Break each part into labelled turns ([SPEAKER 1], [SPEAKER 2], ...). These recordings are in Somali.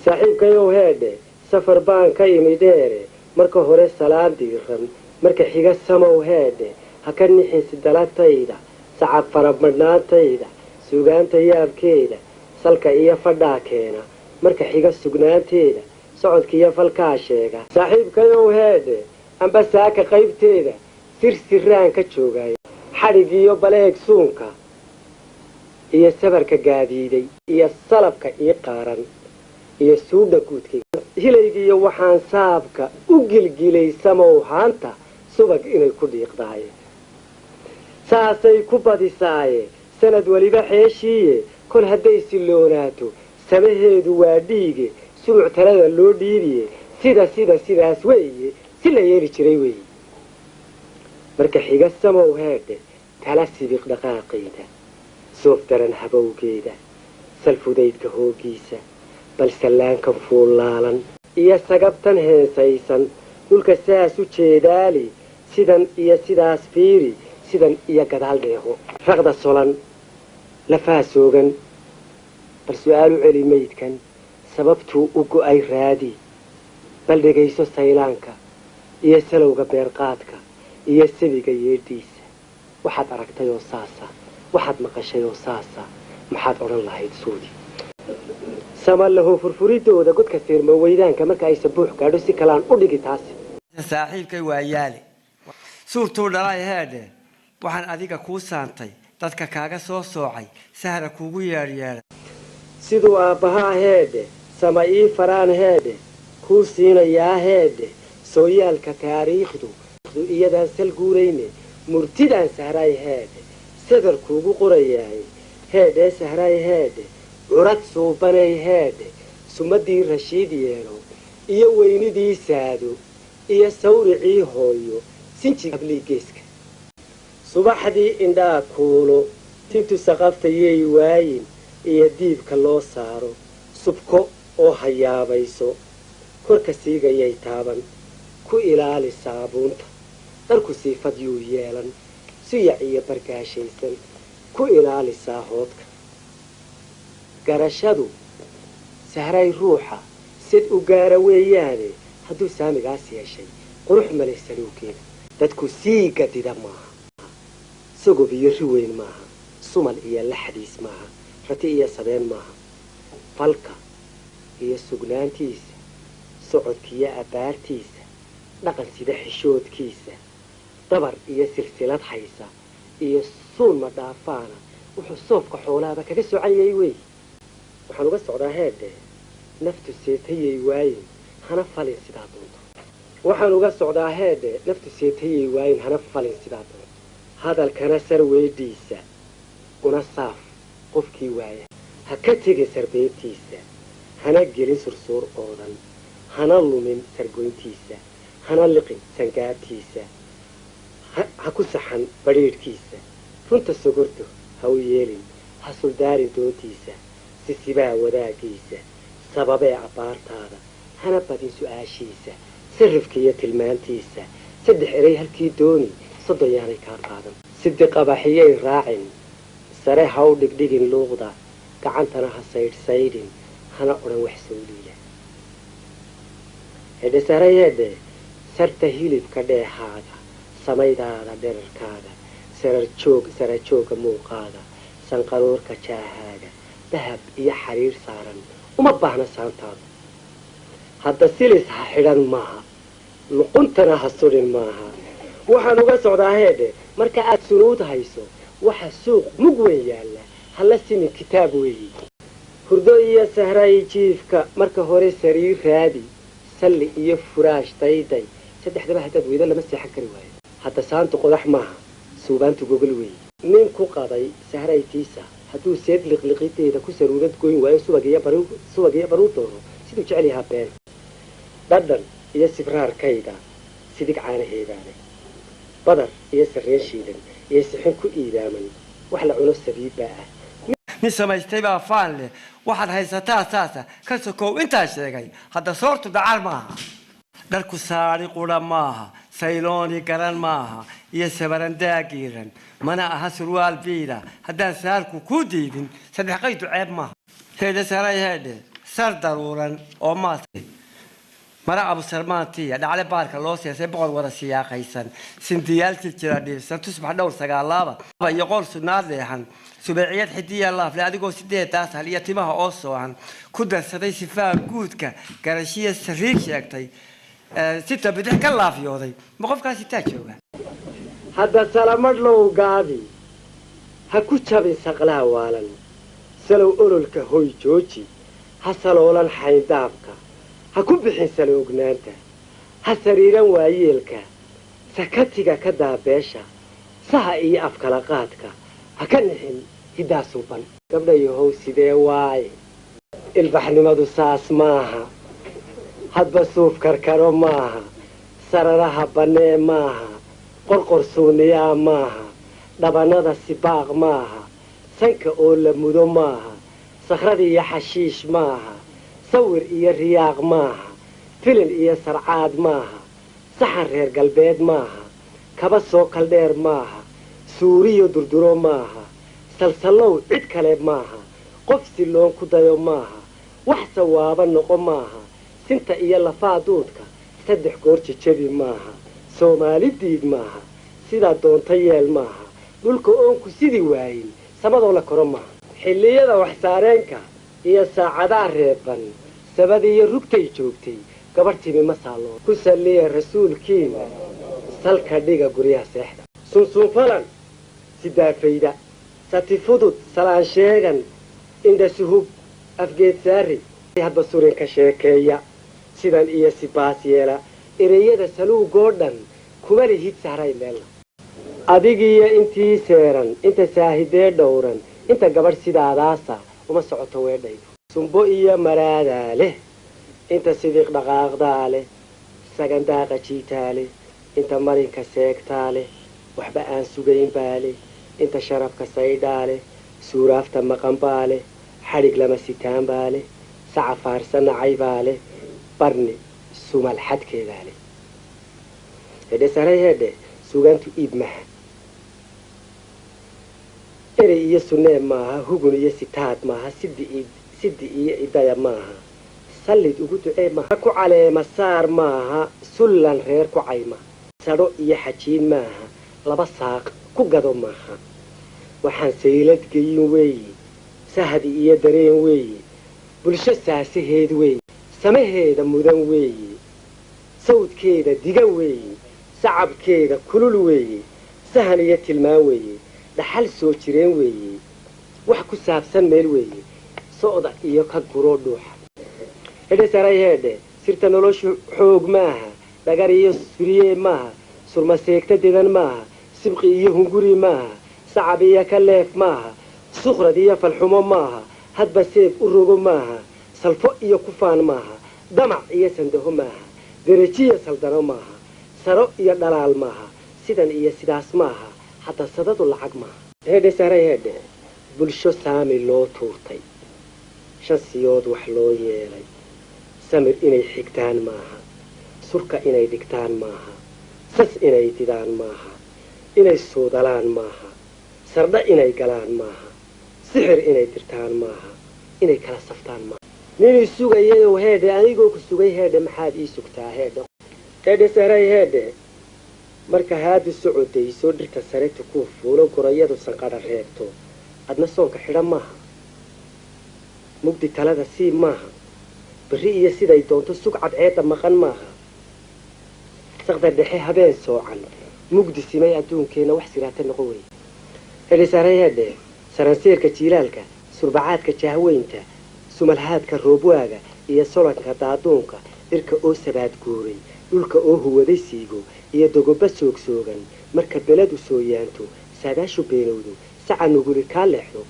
[SPEAKER 1] saaxiibkayow heedhe safar baan ka imi dheere marka hore salaan diiran marka xiga samow heedhe ha ka nixinsi dalatayda sacab faramadhnaantayda suugaanta yaabkeeda salka iyo fadhaa keena marka xiga sugnaanteeda socodka iyo falkaa sheega saaxiibkayow heedhe amba saaka qaybteeda sirsiraan ka joogaya xadhig iyo baleeg suunka iyo sabarka gaadiiday iyo salabka ii qaaran iyo suudha guudkayga hilaygiiyo waxaan saabka u gilgilay samow haanta subag inay ku dhiiqdaaye saasay ku badisaaye sanad weliba xeeshiiye kol hadday siloonaato samaheedu waa dhiige sumuc talada loo dhiibiye sidaas weeye si la yeeli jiray weeye marka xiga samow heedhe tala sibiq dhaqaaqayda soof daran habowgeeda salfudaydka hoogiisa bal sallaankan fuullaalan iyo sagabtan heesaysan dhulka saas u jeedaali sidan iyo sidaas fiiri sidan iyo gadaal dheeho raqda solan lafaa soogan bal su'aal u celi maydkan sababtuu u go'ay raadi bal dhegayso saylaanka iyo salowga beerqaadka iyo sabiga yeedhiisa waxaad aragtay oo saasa waxaad maqashay oo saasa maxaad odhan lahayd suudi sama lahu furfuridooda godka siirma weydaanka marka ay sabuux gaadho si kalaan u dhigi taasi
[SPEAKER 2] saaxiibkay waa yaali suurtuu dhalay heedhe waxaan adiga kuu saantay dadka kaaga soo soocay sahra kuugu yeedhyeedha
[SPEAKER 1] siduu aabbahaa heedhe sama ii faraan heedhe kuu siinayaa heedhe sooyaalka taariikhdu iyadaan sal guurayne murtidaan sahraay heedhe sadar kuugu qorayaay heedhee sahraay heedhe curad suubanay heedhe sumadii rashiid yeelo iyo weynidii saado iyo sawricii hooyo sinji hablii geeska subaxdii indhaa kuulo tintu saqaftayay waayin iyo diibka loo saaro subko oo hayaabayso korka siigayay taaban ku ilaali saabuunta dharku siifad yuu yeelan siyac iyo bargaashaysan ku ilaali saahoodka garashadu sahray ruuxa sid u gaara weeyaane hadduu saamigaas yeeshay qurux male saluugeeda dadku sii gadida maaha sagob iyo riweyn maaha sumal iyo laxdiis maaha rati iyo sabeen maaha falka iyo sugnaantiisa socodkiiyo abbaartiisa dhaqan sida xishoodkiisa dabar iyo silsilad haysa iyo suun ma dhaafaana wuxuu soofka xoolaaba kaga socanyay wey waxaan uga socdaa heedhe naftu seetayay waayin hana falin sidaa doonto waxaan uga socdaa heedhe naftu seetayay waayin hana falin sidaa doonto hadalkana sar weydhiisa una saaf qofkii waaya ha ka tegi sarbeebtiisa hana gelin sursuur oodan hana lumin sargoyntiisa hana liqin sangaabtiisa ha ku saxan badhiidhkiisa runta sogordo ha u yeelin ha suldaarin doontiisa sisibaa wadaagiisa sababee abbaartaada hana badin su'aashiisa sarrifka iyo tilmaantiisa saddex eray halkii dooni soddon yaanay kaa qaadan sidi qabaxiyay raacin sare ha u dhigdhigin luuqda gacantana ha saydhsaydhin hana odhan wax soo liila hedhe sare yeedhe sarta hilibka dheehaaga samaydaada dherarkaaga sara jooga muuqaaga sanqaroorka jaahaaga dahab iyo xariir saaran uma baahna saantaada hadda silis ha xidhan maaha luquntana ha sudhin maaha waxaan uga socdaa heedhe marka aad sunuud hayso waxa suuq mug weyn yaalla hala simin kitaab weeyi hurdo iyo sahray jiifka marka hore sariir raadi salli iyo furaash dayday saddexdaba haddaad weydo lama seexan kari waayo hadda saantu qodax maaha suubaantu gogol weeyi nin ku qaday sahraytiisa hadduu seed liqliqideeda ku saruurad goyn waayo subag iyo baruur doono siduu jecel yahaa been dhadhan iyo sibraarkayda sidig caanaheedaane badar iyo sarreen shiidan iyo sixin ku iidaaman wax la cuno sabiibbaa ah
[SPEAKER 2] nin samaystay baa faan leh waxaad haysataa saasa ka sokow intaa sheegay hadda soortu dacar maaha dharku saari qudha maaha saylooni garan maaha iyo sabarandaagiiran mana aha surwaal biila haddaan saarku kuu diidin saddex qaydu ceeb maaha heedhe saray heedhe sar daruuran oo maatay mara abu sarmaantiya dhacale baarka loo siiyay boqol wada siyaaqaysan sindiyaalkii jira dhiibsan tusbax dhowr sagaalaaba iyo qol sunaad leehan subaaciyad xidiya laaf la adigoo 8 hal iyo timaha oo soohan ku darsaday sifaa guudka garashiya sariir sheegtay sita bidix ka laafyooday ma qofkaasi taa jooga
[SPEAKER 1] hadda salamad low gaabi ha ku jabin saqlaa waalan salow ololka hoy jooji ha saloolan xayndaabka ha ku bixin saloognaanta ha sariiran waayeelka sakatiga ka daabeesha saha iyo afkala qaadka ha ka nixin hiddaa suuban gabdhayahow sidee waaye ilbaxnimadu saas maaha hadba suuf karkaro maaha sararaha bannee maaha qorqor suuniyaa maaha dhabanada sibaaq maaha sanka oo la mudo maaha sakhrada iyo xashiish maaha sawir iyo riyaaq maaha filin iyo sarcaad maaha saxan reer galbeed maaha kaba soo kaldheer maaha suuriyo durduro maaha salsallow cid kale maaha qof siloon ku dayo maaha wax sawaaba noqo maaha sinta iyo lafaa duudka 3 goor jajabi maaha soomaali diid maaha sidaa doonta yeel maaha dhulka oonku sidii waayin samadoo la koro maaha xilliyada wax saareenka iyo saacadaha reeban sabadiyo rugtay joogtay gabarh timi ma saalo ku salliya rasuulkiina salka dhiga guryaha seexda sunsuunfalan sidaafayda sati fudud salaan sheegan indha suhub afgeed saari hadba surinka sheekeeya sidan iyo sibaas yeela ereyada saluugoo dhan kuma lihid saaray meella adigiyo intii seeran inta saahidee dhowran inta gabarh sidaadaasa uma socoto weedhaydu sumbo iyo maraadaa leh inta sidiiq dhaqaaqdaa leh sagandaaqa jiitaa leh inta marinka seegtaa leh waxba aan sugayn baa leh inta sharafka saydhaa leh suuraafta maqan baa leh xadhig lama sitaan baa leh saca faarsanacay baa leh barni sumal xadkeedaa leh hedhe saray hedhe sugaantu iib maha erey iyo sunnee maaha hugun iyo sitaad maaha sidi iyo idaya maaha sallid ugu ducee maaha ku caleema saar maaha sullan reer ku cayma sadho iyo xajiin maaha laba saaq ku gado maaha waxaan saylad geyin weeye sahdi iyo dareen weeye bulsho saasaheed weeye samaheeda mudan weeye sawdkeeda digan weeye sacabkeeda kulul weeye sahan iyo tilmaan weeye dhaxal soo jireen weeye wax ku saabsan meel weeye socda iyo ka guro dhuuxa hedhe saray hedhe sirta noloshu xoog maaha dhagar iyo suriye maaha surma seegta dedan maaha sibqi iyo hunguri maaha sacab iyo ka leef maaha sukhrad iyo falxumo maaha hadba seeb u rogo maaha salfo iyo kufaan maaha damac iyo sandaho maaha derajiyo saldano maaha saro iyo dhalaal maaha sidan iyo sidaas maaha حتى صدد العق ما هذا سري هذا بلشو سامي لو تورتي شنسيود وحلو يلي سمر إني حكتان معها سركة إني دكتان معها سس إني تدان معها إني سودلان معها سردا إني قلان معها سحر إني ترتان معها إني كلا صفتان معها نيني سوغا يدو هذا أنيقو كسوغا هذا محاد إيسوكتا هذا سري هذا marka haadi socodey soo dhirta sareeta ku fuulo gorayadu sanqara reebto adna soonka xidhan maaha mugdi talada sii maaha bari iyo siday doonto sugcad ceeda maqan maaha saqda dhexe habeen soocan mugdi simay adduunkeena wax siraata noqon wey helisareeyade saranseerka jiilaalka surbacaadka jahweynta sumalhaadka roobwaaga iyo solanka daaduunka irka oo sabaad guuray dhulka oo huwaday siigo iyo dogoba soogsoogan marka beladu soo yaanto saadaashu beenowdo saca nuguli ka leexdo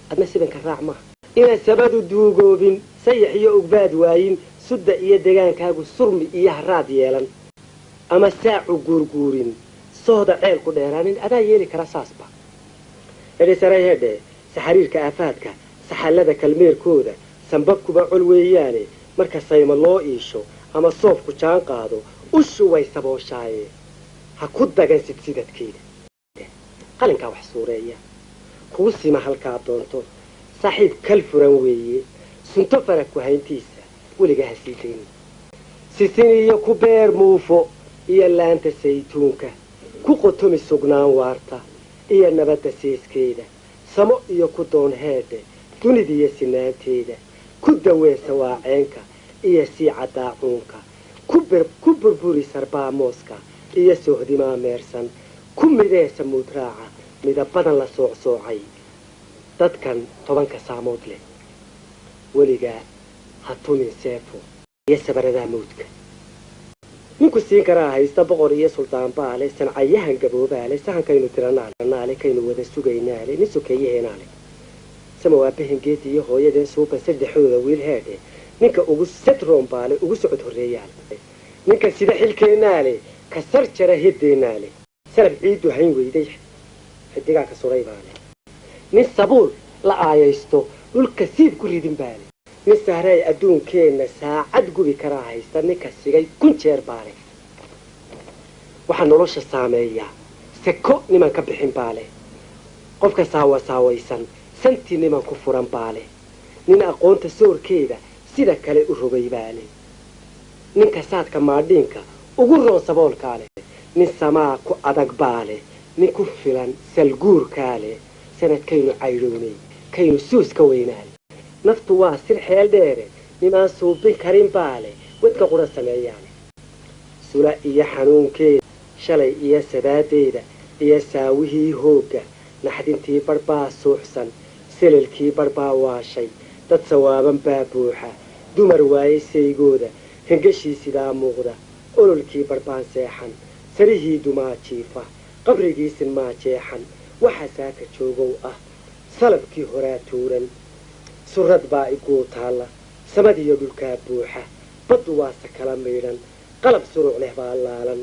[SPEAKER 1] adna sidanka raac ma ina sabadu duugoobin sayax iyo ugbaad waayin sudda iyo degaankaagu surmi iyo haraad yeelan ama saacu guurguurin sooda ceel ku dheeraanin adaa yeeli kara saasba hede saxariirka aafaadka saxallada kalmeerkooda sanbabkuba col weeyaane marka sayma loo iisho ama soofku jaan qaado ushu way sabooshaayee ha ku dagan sidsidadkeeda qalinkaa wax suureeya kuu sima halkaa doonto saaxiib kal furan weeye sunto farag ku hayntiisa weliga ha sii daynin sisin iyo ku beer muufo iyo laanta saytuunka ku qotomi sugnaan waarta iyo nabadda siiskeeda samo iyo ku doon heedhe dunidiiyo sinaanteeda ku dawee sawaaceenka iyo siica daacuunka ku burburi sarbaamoska iyo sohdimaa meersan ku midee samuud raaca midabadan la soocsoocay dadkan 10 saamood leh weligaa ha tumin seefo iyo sabaradaa mawdka ninku siin karaa haysta boqor iyo sultaan baale sancayahan gaboobaale sahankaynu tiranaale kaynu wada sugaynaale nin sokeeyaheenaale samawaabahan geedi iyo hooyadeen suuban saddexdooda wiil heedhe ninka ugu sadroon baale ugu socod horreeyaale ninka sida xilkeenaale ka sar jara hiddeenaale salab ciiddu hayn weyday xidigaa ka suray baale nin sabuul la aayaysto dhulka siib ku ridin baale nin sahray adduunkeenna saacad gubi karaa haysta ninka sigay 1000 jeer baale waxaa nolosha saameeyaa seko niman ka bixin baale qofka saawaysan santii niman ku furan baale nin aqoonta soorkeeda sida kale u rogay baale ninka saadka maadhiinka ugu roon saboolkaale nin samaa ku adag baale nin ku filan salguurkaale sanadkaynu cayroonay kaynu suus ka weynaale naftu waa sir xeel dheere nimaan suubin karin baale wadka qura sameeyaane sula iyo xanuunkeeda shalay iyo sadaadeeda iyo saawihii hoogga naxdintii barbaa suuxsan sililkii barbaa waashay dad sawaaban baa buuxa dumar waayay saygooda hengashii sidaa muuqda ololkii barbaan seexan sarihii dumaa jiifa qabrigiisin maa jeexan waxa saaka joogow ah salabkii horaa tuuran surrad baa iguu taalla samadiyo dhulkaa buuxa baddu waa sakala maydhan qalab suruuc leh baa laalan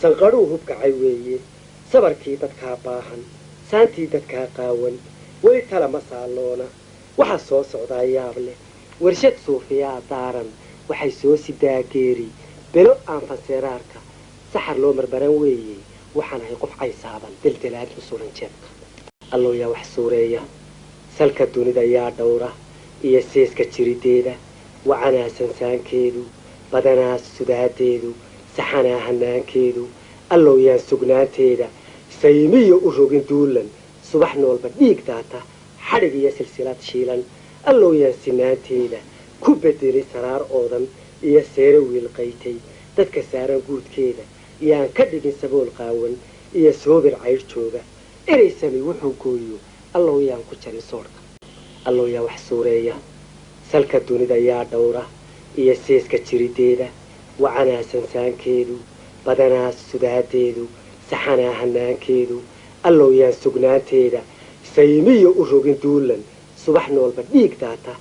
[SPEAKER 1] sanqadhuu hubkacay weeye sabarkii dadkaa baahan saantii dadkaa qaawan weli tala ma saalloona waxaa soo socdaa yaab leh warshad suufiyaa daaran waxay soo sidaa geeri belo aan fanseeraarka saxar loo marbaran weeye waxaan ahay qof caysaaban dildalaad u suran jeebka alloo yaa wax suureeya salka dunida yaa dhowra iyo seeska jirideeda wacanaa sansaankeedu badanaa sudaadeedu saxanaa hanaankeedu alloo yaan sugnaanteeda saymiyo u rogin duulan subax noolba dhiig daata xadhig iyo silsilad shiilan alloo yaan sinaanteeda ku bedeli saraar oodan iyo seere wiil qaytay dadka saaran guudkeeda yaan ka dhigin sabool qaawan iyo soobir cayr jooga erey sami wuxuu gooyo alloo yaan ku jarin soodhka alloo yaa wax suureeya salka dunida yaa dhowra iyo seeska jirideeda wacanaa sansaankeedu badanaa sudaadeedu saxanaa hanaankeedu alloo yaan sugnaanteeda saymiyo u rogin duulan subax noolba dhiig daata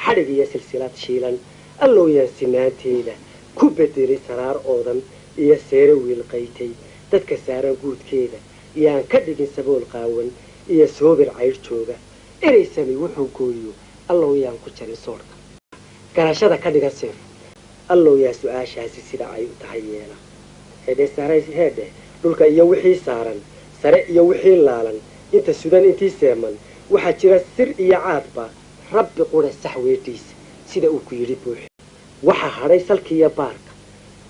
[SPEAKER 1] xadhig iyo silsilad shiilan alloo yaan sinaanteeda ku bedeli saraar oodan iyo seere wiil qaytay dadka saaran guudkeeda yaan ka dhigin sabool qaawan iyo soobir cayr jooga erey sami wuxuu gooyo alloo yaan ku jarin soodhka garashada ka dhigan seef alloo yaa su-aashaasi sida ay u tahay yeela heedhe dhulka iyo wixii saaran sare iyo wixii laalan inta sudan intii seeman waxaa jira sir iyo caadba rabbi qura sax weedhiisa sida uu ku yidhi buuxi waxaa hadhay salkiiyo baarka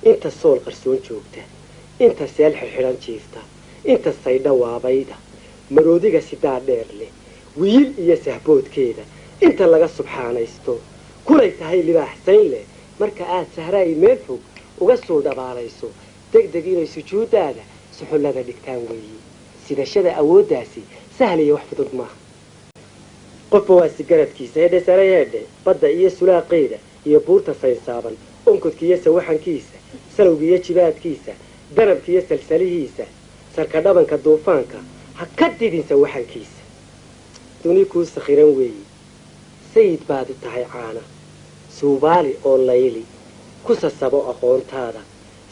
[SPEAKER 1] inta sool qarsoon joogta inta seel xirxidhan jiifta inta saydha waabayda maroodiga sidaa dheer leh wiil iyo sahboodkeeda inta laga subxaanaysto kulay tahay libaaxsayn leh marka aad sahraay meel fog uga suul dhabaalayso degdeg inay sujuuddaada suxullada dhigtaan weeye sidashada awooddaasi sahal iyo wax fudud maaha qofba waa sigaradkiisa heedhe sare heedhe badda iyo sulaaqeeda iyo buurta saynsaaban onkodka iyo sawaxankiisa salowga iyo jibaadkiisa danabka iyo salsalihiisa sarka dhabanka duufaanka ha ka didin sawaxankiisa duni kuu sakhiran weeye sayid baad u tahay caana suubaali oo layli ku sasabo aqoontaada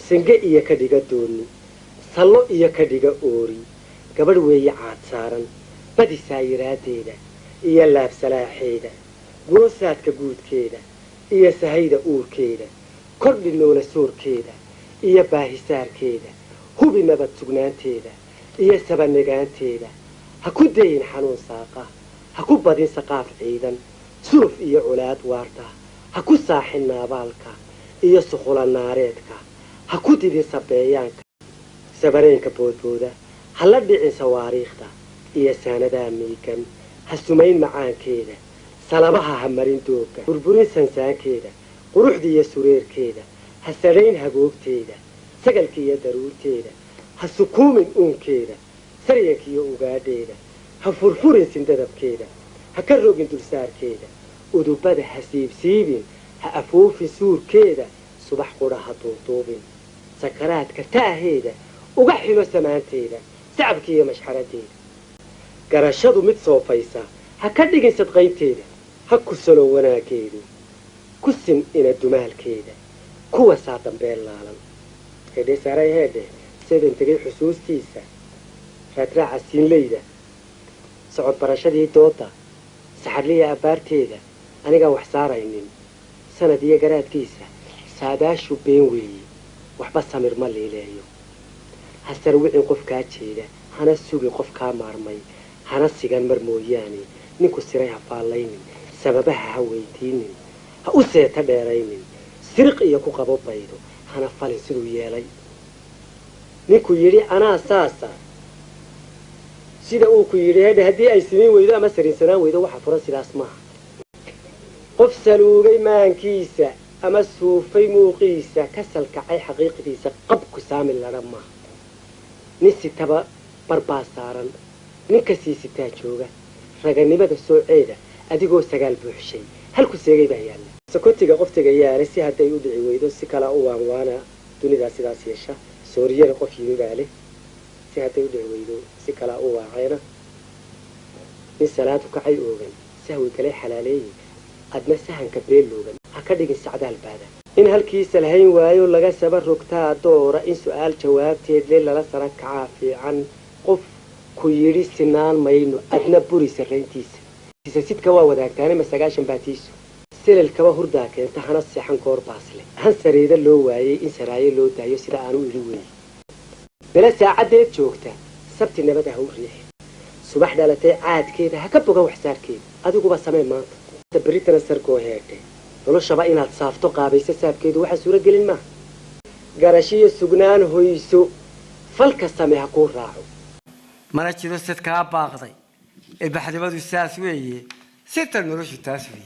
[SPEAKER 1] singe iyo ka dhiga doonni sallo iyo ka dhiga oori gabadh weeye caad saaran badi saayiraadeeda iyo laabsalaaxeeda goosaadka guudkeeda iyo sahayda uurkeeda kordhi noola soorkeeda iyo baahisaarkeeda hubi nabad sugnaanteeda iyo sabanigaanteeda ha ku dayin xanuun saaqa ha ku badin saqaaf ciidan suruf iyo culaad waarta ha ku saaxin naabaalka iyo suqula naareedka ha ku didin sabeeyaanka sabareenka boodbooda ha la dhicin sawaariikhda iyo saanadaa miigan ha sumayn macaankeeda salabaha ha marin dooga burburin sansaankeeda quruxda iyo sureerkeeda ha sadhayn hagoogteeda sagalka iyo daruurteeda ha sukuumin uunkeeda saryanka iyo ugaadheeda ha furfurin sindadabkeeda ha ka rogin dulsaarkeeda udubada ha siibsiibin ha afuufin suurkeeda subax qudha ha duuduubin sakaraadka taaheeda uga xilo samaanteeda sacabka iyo mashxaradeeda garashadu mid soofaysa ha ka dhigin sadqaynteeda ha kusalo wanaageedu ku sin ina dumaalkeeda kuwasaa dambeel laalan hedhe saaray heedhe sidan tegay xusuustiisa raadraaca siinleyda socod barashadii dooda saxarliya abbaarteeda anigaan wax saaraynin sanad iyo garaadkiisa saadaashu been weeye waxba samir ma liileeyo ha sarwicin qof kaa jeeda hana sugin qof kaa maarmay hana sigan mar mooyaane ninku siray ha faallaynin sababaha ha weydiinin ha u seeta dheeraynin siriq iyo ku qabo baydo hana falin siduu yeelay ninku yidhi anaa saasa sida uu ku yidhi hedhe haddii ay samayn weydo ama sariinsanaan weydo waxa furan sidaas maaha qof saluugay maankiisa ama suufay muuqiisa ka salkacay xaqiiqdiisa qabku saami ladha maaha nin sitaba barbaa saaran ninka sii sitaa jooga raganimada sooceeda adigoo sagaal buuxshay halku seegay baa yaalla sokotiga qoftiga yaale si hadday u dhici weydo si kala u waanwaana dunidaa sidaas yeesha sooriyana qof yimi baa leh si hadday u dhici weydo si kala u waaceena nin salaadu kacay oogan sahwi kale xalaaleeyey adna sahanka beel loogan ha ka dhigin sacdaal baada in halkiisa lahayn waayo laga saba rogtaa doora in su-aal jawaabteed le lala sara kacaa fiican qof ku yidhi sinaan mayno adna buri sarrayntiisa sidka waa wadaagtaane ma 9 baatiisu silalkaba hurdaa keenta hana seexan goor baasle han sareeda loo waayey in saraaye loo daayo sida aanu idhi weey bela saacadeed joogta sabti nabada ha u riix subax dhalatay caadkeeda ha ka boga waxsaarkeeda adiguba samee maanta britana sarkoo heedhe noloshaba inaad saafto qaabaysa saabkeedu waxa suura gelin ma garashiyo sugnaan hoyso falka samee ha kuu raaco
[SPEAKER 2] mana jiro sidkaa baaqday البحر بدو الساس ويه ستة نروش التاسوي